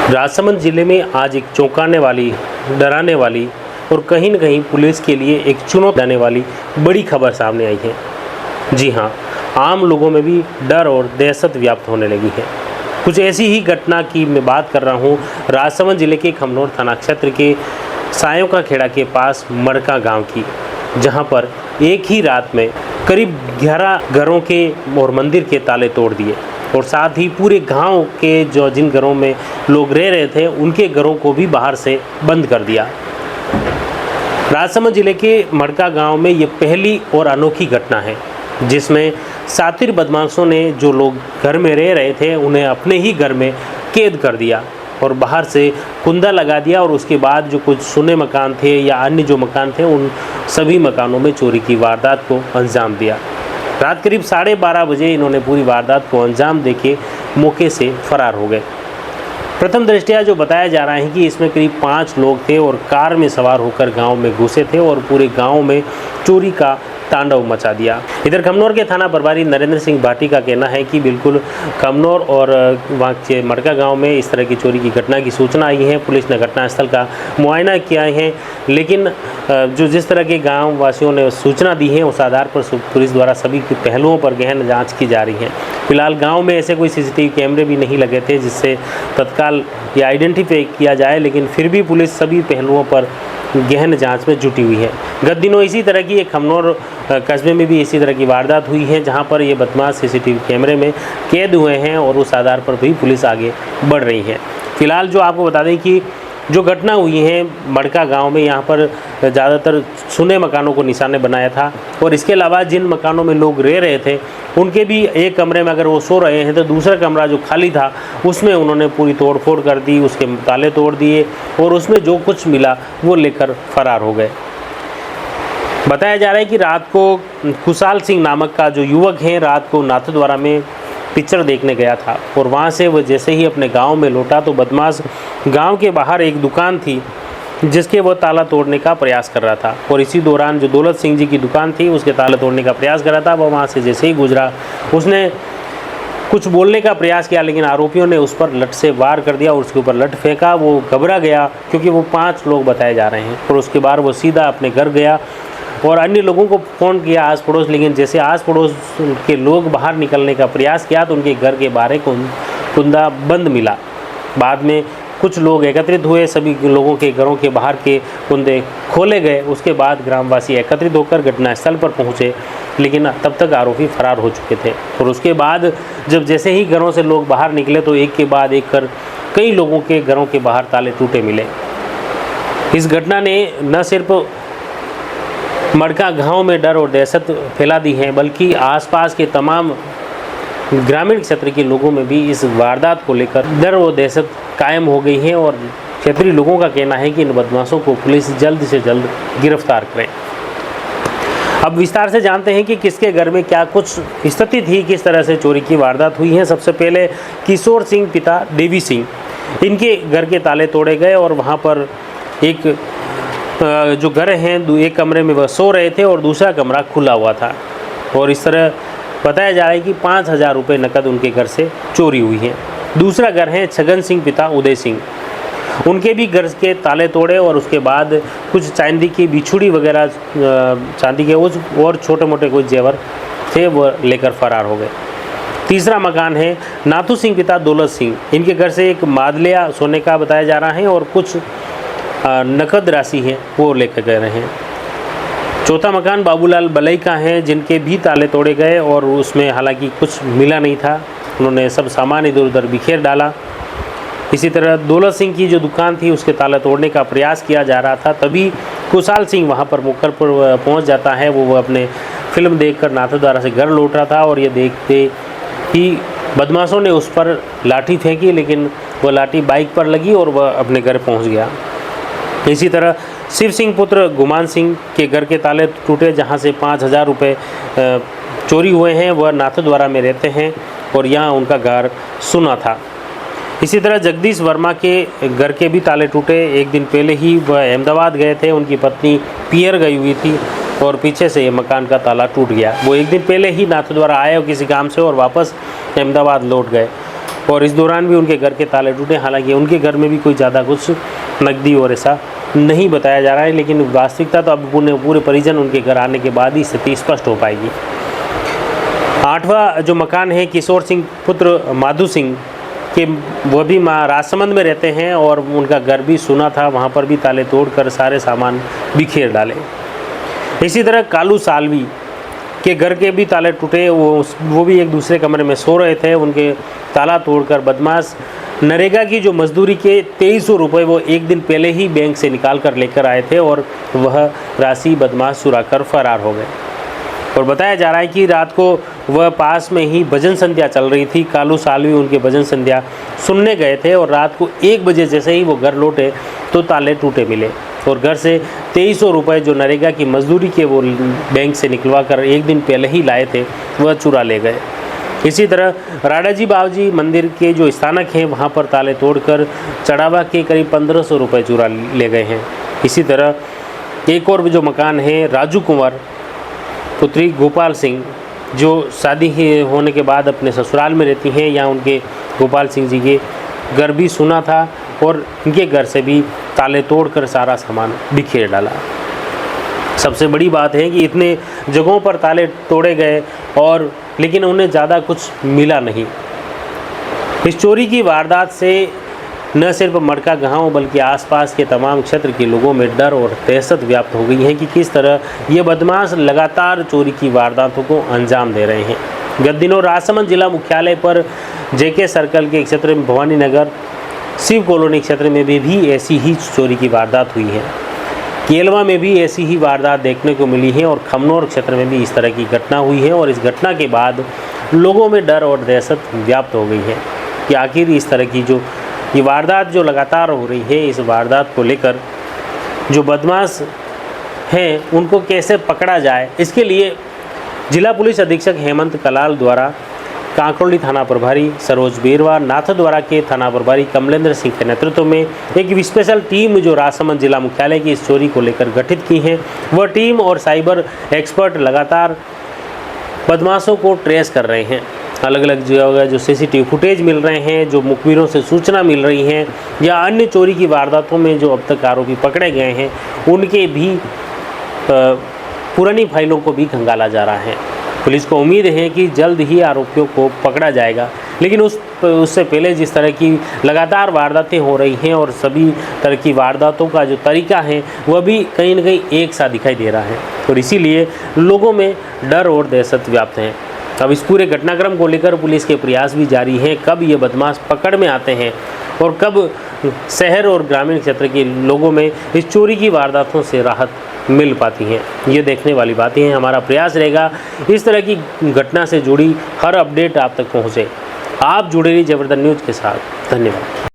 राजसमंद जिले में आज एक चौंकाने वाली, डराने वाली और कहीं न कहीं पुलिस के लिए एक चुनौती देने वाली बड़ी खबर सामने आई है। जी हाँ, आम लोगों में भी डर और दहशत व्याप्त होने लगी है। कुछ ऐसी ही घटना की मैं बात कर रहा हूँ राजसमंद जिले के खमनौर थाना क्षेत्र के सायों का खेड़ा के पास मड़का गांव की, जहां पर एक ही रात में करीब 11 घरों के और मंदिर के ताले तोड़ दिए और साथ ही पूरे गांव के जिन घरों में लोग रह रहे थे उनके घरों को भी बाहर से बंद कर दिया। राजसमंद जिले के मड़का गांव में ये पहली और अनोखी घटना है जिसमें शातिर बदमाशों ने जो लोग घर में रह रहे थे उन्हें अपने ही घर में कैद कर दिया और बाहर से कुंदा लगा दिया और उसके बाद जो कुछ सुने मकान थे या अन्य जो मकान थे उन सभी मकानों में चोरी की वारदात को अंजाम दिया। रात करीब 12:30 बजे इन्होंने पूरी वारदात को अंजाम देके मौके से फरार हो गए। प्रथम दृष्टया जो बताया जा रहा है कि इसमें करीब 5 लोग थे और कार में सवार होकर गांव में घुसे थे और पूरे गांव में चोरी का तांडव मचा दिया। इधर खमनौर के थाना प्रभारी नरेंद्र सिंह भाटी का कहना है कि बिल्कुल खमनौर और वहाँ के मड़का गांव में इस तरह की चोरी की घटना की सूचना आई है। पुलिस ने घटनास्थल का मुआयना किया है, लेकिन जो जिस तरह के गांव वासियों ने सूचना दी है उस आधार पर पुलिस द्वारा सभी पहलुओं पर गहन जाँच की जा रही है। फिलहाल गाँव में ऐसे कोई CCTV कैमरे भी नहीं लगे थे जिससे तत्काल ये आइडेंटिफाई किया जाए, लेकिन फिर भी पुलिस सभी पहलुओं पर गहन जांच में जुटी हुई है। गत दिनों इसी तरह की एक खमनौर कस्बे में भी इसी तरह की वारदात हुई है जहां पर ये बदमाश CCTV कैमरे में कैद हुए हैं और उस आधार पर भी पुलिस आगे बढ़ रही है। फिलहाल जो आपको बता दें कि जो घटना हुई है मड़का गांव में, यहाँ पर ज़्यादातर सुने मकानों को निशाने बनाया था और इसके अलावा जिन मकानों में लोग रह रहे थे उनके भी एक कमरे में अगर वो सो रहे हैं तो दूसरा कमरा जो खाली था उसमें उन्होंने पूरी तोड़फोड़ कर दी, उसके ताले तोड़ दिए और उसमें जो कुछ मिला वो लेकर फरार हो गए। बताया जा रहा है कि रात को खुशहाल सिंह नामक का जो युवक है रात को नाथद्वारा में पिक्चर देखने गया था और वहाँ से वो जैसे ही अपने गांव में लौटा तो बदमाश गांव के बाहर एक दुकान थी जिसके वो ताला तोड़ने का प्रयास कर रहा था और इसी दौरान जो दौलत सिंह जी की दुकान थी उसके ताला तोड़ने का प्रयास कर रहा था। वो वहाँ से जैसे ही गुजरा उसने कुछ बोलने का प्रयास किया, लेकिन आरोपियों ने उस पर लठ से वार कर दिया और उसके ऊपर लठ फेंका। वो घबरा गया क्योंकि वो 5 लोग बताए जा रहे हैं और उसके बाद वो सीधा अपने घर गया और अन्य लोगों को फ़ोन किया आस पड़ोस, लेकिन जैसे आस पड़ोस के लोग बाहर निकलने का प्रयास किया तो उनके घर के बाहर कुंदा बंद मिला। बाद में कुछ लोग एकत्रित हुए, सभी लोगों के घरों के बाहर के कुंदे खोले गए। उसके बाद ग्रामवासी एकत्रित होकर घटनास्थल पर पहुंचे, लेकिन तब तक आरोपी फरार हो चुके थे और उसके बाद जब जैसे ही घरों से लोग बाहर निकले तो एक के बाद एक कर कई लोगों के घरों के बाहर ताले टूटे मिले। इस घटना ने न सिर्फ मड़का गांव में डर और दहशत फैला दी है बल्कि आसपास के तमाम ग्रामीण क्षेत्र के लोगों में भी इस वारदात को लेकर डर और दहशत कायम हो गई है और क्षेत्रीय लोगों का कहना है कि इन बदमाशों को पुलिस जल्द से जल्द गिरफ्तार करें। अब विस्तार से जानते हैं कि किसके घर में क्या कुछ स्थिति थी, किस तरह से चोरी की वारदात हुई है। सबसे पहले किशोर सिंह पिता देवी सिंह, इनके घर के ताले तोड़े गए और वहाँ पर एक जो घर हैं एक कमरे में वह सो रहे थे और दूसरा कमरा खुला हुआ था और इस तरह बताया जा रहा है कि 5,000 रुपये नकद उनके घर से चोरी हुई है। दूसरा घर है छगन सिंह पिता उदय सिंह, उनके भी घर के ताले तोड़े और उसके बाद कुछ चांदी की बिछुड़ी वगैरह चांदी के और छोटे मोटे कुछ जेवर थे वो लेकर फरार हो गए। तीसरा मकान है नाथू सिंह पिता दौलत सिंह, इनके घर से एक मादलिया सोने का बताया जा रहा है और कुछ नकद राशि है वो लेकर गए हैं। चौथा मकान बाबूलाल बलई का है जिनके भी ताले तोड़े गए और उसमें हालांकि कुछ मिला नहीं था, उन्होंने सब सामान इधर उधर बिखेर डाला। इसी तरह दौलत सिंह की जो दुकान थी उसके ताले तोड़ने का प्रयास किया जा रहा था, तभी खुशहाल सिंह वहां पर मौके पर पहुंच जाता है। वो अपने फिल्म देखकर नाथद्वारा से घर लौट रहा था और ये देखते ही बदमाशों ने उस पर लाठी फेंकी, लेकिन वह लाठी बाइक पर लगी और वह अपने घर पहुँच गया। इसी तरह शिव सिंह पुत्र गुमान सिंह के घर के ताले टूटे जहां से 5,000 रुपये चोरी हुए हैं। वह नाथद्वारा में रहते हैं और यहां उनका घर सुना था। इसी तरह जगदीश वर्मा के घर के भी ताले टूटे। एक दिन पहले ही वह अहमदाबाद गए थे, उनकी पत्नी पियर गई हुई थी और पीछे से ये मकान का ताला टूट गया। वो एक दिन पहले ही नाथद्वारा आए किसी काम से और वापस अहमदाबाद लौट गए। और इस दौरान भी उनके घर के ताले टूटे। हालांकि उनके घर में भी कोई ज़्यादा कुछ नकदी और ऐसा नहीं बताया जा रहा है, लेकिन वास्तविकता तो अब पूरे परिजन उनके घर आने के बाद ही स्थिति स्पष्ट हो पाएगी। 8वां जो मकान है किशोर सिंह पुत्र माधु सिंह के, वह भी राजसमंद में रहते हैं और उनका घर भी सुना था, वहाँ पर भी ताले तोड़कर सारे सामान बिखेर डाले। इसी तरह कालू सालवी के घर के भी ताले टूटे। वो भी एक दूसरे कमरे में सो रहे थे। उनके ताला तोड़कर बदमाश नरेगा की जो मजदूरी के 2300 रुपये वो एक दिन पहले ही बैंक से निकाल कर लेकर आए थे और वह राशि बदमाश चुरा कर फरार हो गए। और बताया जा रहा है कि रात को वह पास में ही भजन संध्या चल रही थी। कालू सालवी उनके भजन संध्या सुनने गए थे और रात को 1 बजे जैसे ही वो घर लौटे तो ताले टूटे मिले और घर से 2300 रुपये जो नरेगा की मजदूरी के वो बैंक से निकलवा कर एक दिन पहले ही लाए थे वह चुरा ले गए। इसी तरह राडाजी बाबूजी मंदिर के जो स्थानक हैं वहाँ पर ताले तोड़कर चढ़ावा के करीब 1500 रुपये चुरा ले गए हैं। इसी तरह एक और जो मकान है राजू कुंवर पुत्री गोपाल सिंह, जो शादी होने के बाद अपने ससुराल में रहती हैं, यहाँ उनके गोपाल सिंह जी के घर भी सुना था और इनके घर से भी ताले तोड़कर सारा सामान बिखेर डाला। सबसे बड़ी बात है कि इतने जगहों पर ताले तोड़े गए और लेकिन उन्हें ज़्यादा कुछ मिला नहीं। इस चोरी की वारदात से न सिर्फ मड़का गांव बल्कि आसपास के तमाम क्षेत्र के लोगों में डर और दहशत व्याप्त हो गई है कि किस तरह ये बदमाश लगातार चोरी की वारदातों को अंजाम दे रहे हैं। गत दिनों राजसमंद जिला मुख्यालय पर जेके सर्कल के क्षेत्र में भवानी नगर शिव कॉलोनी क्षेत्र में भी ऐसी ही चोरी की वारदात हुई है। केलवा में भी ऐसी ही वारदात देखने को मिली है और खमनौर क्षेत्र में भी इस तरह की घटना हुई है और इस घटना के बाद लोगों में डर और दहशत व्याप्त हो गई है कि आखिर इस तरह की जो ये वारदात जो लगातार हो रही है, इस वारदात को लेकर जो बदमाश हैं उनको कैसे पकड़ा जाए। इसके लिए जिला पुलिस अधीक्षक हेमंत कलाल द्वारा कांकरोली थाना प्रभारी सरोज बेरवा, नाथद्वारा के थाना प्रभारी कमलेंद्र सिंह के नेतृत्व में एक स्पेशल टीम जो राजसमंद जिला मुख्यालय की इस चोरी को लेकर गठित की है। वह टीम और साइबर एक्सपर्ट लगातार बदमाशों को ट्रेस कर रहे हैं। अलग अलग जगह जो सीसीटीवी फुटेज मिल रहे हैं, जो मुखबिरों से सूचना मिल रही है या अन्य चोरी की वारदातों में जो अब तक आरोपी पकड़े गए हैं उनके भी पुरानी फाइलों को भी खंगाला जा रहा है। पुलिस को उम्मीद है कि जल्द ही आरोपियों को पकड़ा जाएगा, लेकिन उससे पहले जिस तरह की लगातार वारदातें हो रही हैं और सभी तरह की वारदातों का जो तरीका है वह भी कहीं न कहीं एक सा दिखाई दे रहा है और इसीलिए लोगों में डर और दहशत व्याप्त है। अब इस पूरे घटनाक्रम को लेकर पुलिस के प्रयास भी जारी हैं, कब ये बदमाश पकड़ में आते हैं और कब शहर और ग्रामीण क्षेत्र के लोगों में इस चोरी की वारदातों से राहत मिल पाती हैं, ये देखने वाली बातें हैं। हमारा प्रयास रहेगा इस तरह की घटना से जुड़ी हर अपडेट आप तक पहुँचे। आप जुड़े रहिए जबरदस्त न्यूज़ के साथ। धन्यवाद।